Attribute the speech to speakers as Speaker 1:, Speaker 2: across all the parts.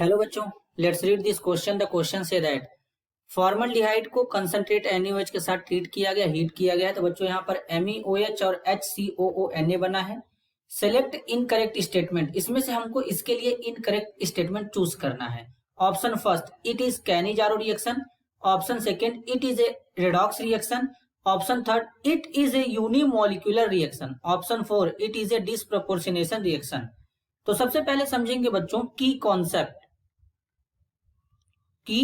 Speaker 1: Hello बच्चों, let's read this question. The question say that formaldehyde को concentrate NaOH के साथ ट्रीट किया गया, हीट किया गया है। तो बच्चों यहाँ पर MEOH और HCOO Na बना है। सेलेक्ट इनकरेक्ट स्टेटमेंट, इसमें से हमको इसके लिए इनकरेक्ट स्टेटमेंट चूज करना है। Option first, it is Cannizzaro reaction. Option second, it is a redox reaction. Option third, it is a unimolecular reaction. Option four, it is a disproportionation reaction. तो सबसे पहले समझेंगे बच्चों की कॉन्सेप्ट। की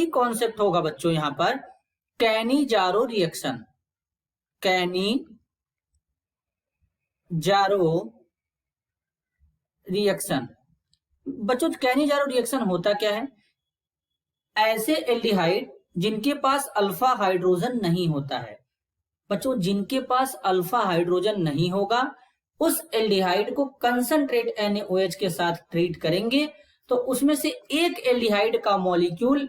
Speaker 1: concept होगा बच्चों यहां पर कैनिजारो रिएक्शन। कैनिजारो रिएक्शन बच्चों, कैनिजारो रिएक्शन होता क्या है? ऐसे एल्डिहाइड जिनके पास अल्फा हाइड्रोजन नहीं होता है। बच्चों, जिनके पास अल्फा हाइड्रोजन नहीं होगा उस एल्डिहाइड को कंसंट्रेट NaOH के साथ ट्रीट करेंगे तो उसमें से एक एल्डिहाइड का मॉलिक्यूल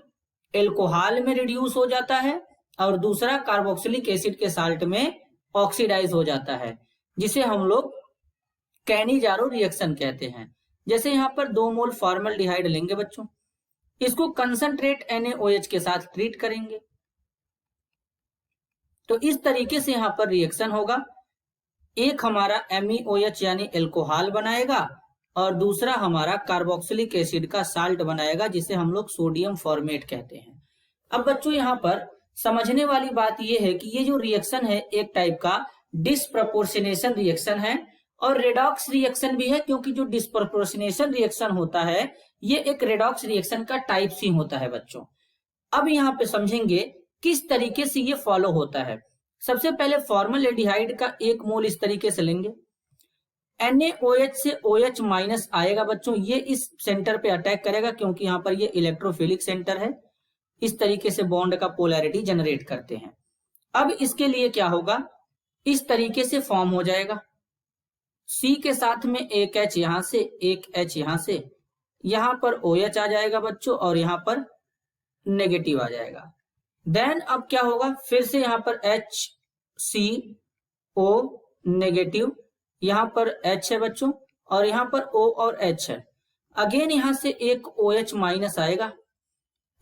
Speaker 1: एल्कोहल में रिड्यूस हो जाता है और दूसरा कार्बोक्सिलिक एसिड के साल्ट में ऑक्सीडाइज हो जाता है, जिसे हम लोग कैनिजारो रिएक्शन कहते हैं। जैसे यहां पर 2 मोल फॉर्मल्डिहाइड लेंगे बच्चों, इसको कंसंट्रेट NaOH के साथ ट्रीट करेंगे तो इस तरीके से यहां पर रिएक्शन होगा। एक हमारा MEOH यानी एल्कोहल बनाएगा और दूसरा हमारा कार्बोक्सिलिक एसिड का साल्ट बनाएगा, जिसे हम लोग सोडियम फॉर्मेट कहते हैं। अब बच्चों यहां पर समझने वाली बात यह है कि ये जो रिएक्शन है एक टाइप का डिसप्रोपोर्शनेशन रिएक्शन है और रेडॉक्स रिएक्शन भी है, क्योंकि जो डिसप्रोपोर्शनेशन रिएक्शन होता है ये एक रेडॉक्स रिएक्शन का टाइप सी होता है बच्चों। अब यहाँ पे समझेंगे किस तरीके से ये फॉलो होता है। सबसे पहले फॉर्मल्डिहाइड का 1 मोल इस तरीके से लेंगे, NaOH से OH माइनस आएगा बच्चों, ये इस सेंटर पे अटैक करेगा क्योंकि यहाँ पर ये इलेक्ट्रोफिलिक सेंटर है। इस तरीके से बॉन्ड का पोलैरिटी जनरेट करते हैं। अब इसके लिए क्या होगा, इस तरीके से फॉर्म हो जाएगा, C के साथ में एक H यहां से, एक H यहां से, यहां पर OH आ जाएगा बच्चों और यहां पर नेगेटिव आ जाएगा। देन अब क्या होगा, फिर से यहां पर HCO नेगेटिव, यहां पर H है बच्चों और यहां पर O और H है। अगेन यहां से एक OH माइनस आएगा,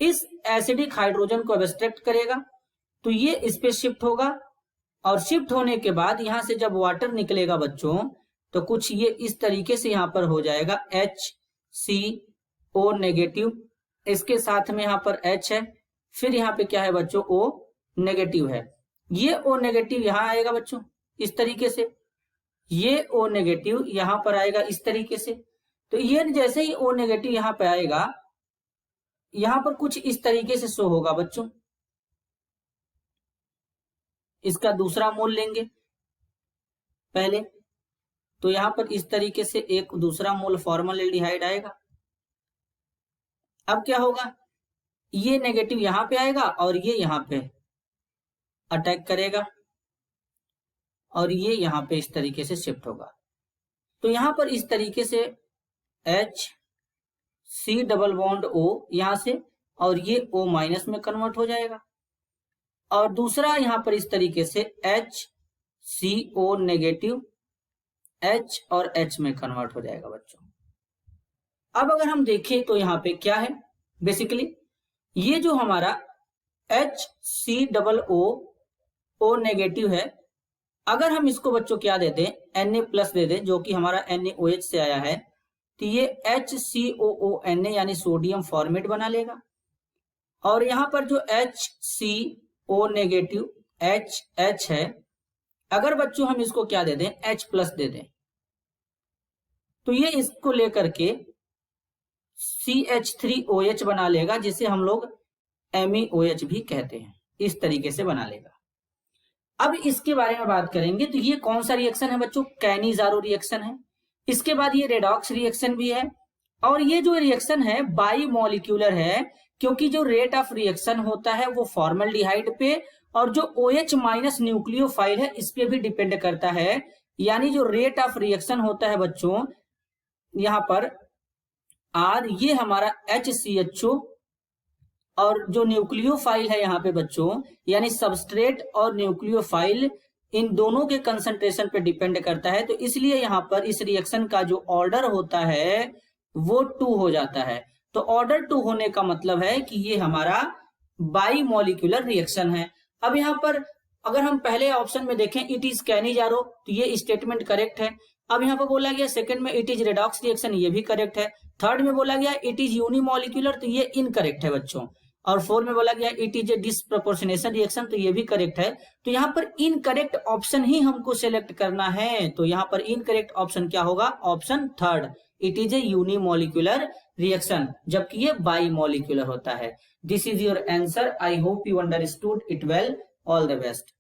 Speaker 1: इस एसिडिक हाइड्रोजन को एब्स्ट्रैक्ट करेगा तो ये इस पे शिफ्ट होगा और शिफ्ट होने के बाद यहां से जब वाटर निकलेगा बच्चों तो कुछ ये इस तरीके से यहां पर हो जाएगा HCO नेगेटिव, इसके साथ में यहां पर H है, फिर यहाँ पे क्या है बच्चों O नेगेटिव है। ये O नेगेटिव यहां आएगा बच्चों इस तरीके से, ये O नेगेटिव यहां पर आएगा इस तरीके से। तो ये जैसे ही O नेगेटिव यहां पे आएगा, यहां पर कुछ इस तरीके से शो होगा बच्चों। इसका दूसरा मोल लेंगे पहले, तो यहां पर इस तरीके से एक दूसरा मोल फॉर्मल्डिहाइड आएगा। अब क्या होगा, ये नेगेटिव यहां पे आएगा और ये यहां पे अटैक करेगा और ये यहां पे इस तरीके से शिफ्ट होगा। तो यहां पर इस तरीके से HC डबल बॉन्ड O यहां से और ये O माइनस में कन्वर्ट हो जाएगा और दूसरा यहां पर इस तरीके से HCO नेगेटिव H और H में कन्वर्ट हो जाएगा बच्चों। अब अगर हम देखें तो यहां पे क्या है, बेसिकली ये जो हमारा HCOO नेगेटिव है, अगर हम इसको बच्चों क्या दे दें, Na प्लस दे दें, जो कि हमारा NaOH से आया है, तो ये HCOONa यानी सोडियम फॉर्मेट बना लेगा और यहां पर जो HCO नेगेटिव HH है, अगर बच्चों हम इसको क्या दे दें, H प्लस दे दें, तो ये इसको लेकर के CH3OH बना लेगा, जिसे हम लोग MEOH भी कहते हैं। इस तरीके से बना लेगा। अब इसके बारे में बात करेंगे तो ये कौन सा रिएक्शन है बच्चों, कैनिजारो रिएक्शन है। इसके बाद ये रेडॉक्स रिएक्शन भी है और ये जो रिएक्शन है बाइमोलिक्यूलर है, क्योंकि जो रेट ऑफ रिएक्शन होता है वो फॉर्मल्डिहाइड पे और जो OH माइनस न्यूक्लियोफाइल है इस पे भी डिपेंड करता है। यानी जो रेट ऑफ रिएक्शन होता है बच्चों यहां पर R, ये हमारा HCHO और जो न्यूक्लियोफाइल है यहाँ पे बच्चों यानी सबस्ट्रेट और न्यूक्लियोफाइल, इन दोनों के कंसंट्रेशन पे डिपेंड करता है। तो इसलिए यहाँ पर इस रिएक्शन का जो ऑर्डर होता है वो 2 हो जाता है। तो ऑर्डर 2 होने का मतलब है कि ये हमारा बाई मॉलिक्यूलर रिएक्शन है। अब यहाँ पर अगर हम पहले ऑप्शन में देखें इट इज कैनिजारो, तो ये स्टेटमेंट करेक्ट है। अब यहाँ पर बोला गया सेकंड में इट इज रेडॉक्स रिएक्शन, ये भी करेक्ट है। थर्ड में बोला गया इट इज यूनिमॉलिक्यूलर, तो ये इनकरेक्ट है बच्चों। और फोर्थ में बोला गया it is a disproportionation reaction, तो ये भी करेक्ट है। तो यहाँ पर इनकरेक्ट ऑप्शन ही हमको सिलेक्ट करना है। तो यहाँ पर इनकरेक्ट ऑप्शन क्या होगा? Option third, it is a unimolecular reaction, जबकि ये बाई मॉलिक्यूलर होता है। This is your answer. I hope you understood it well. All the best.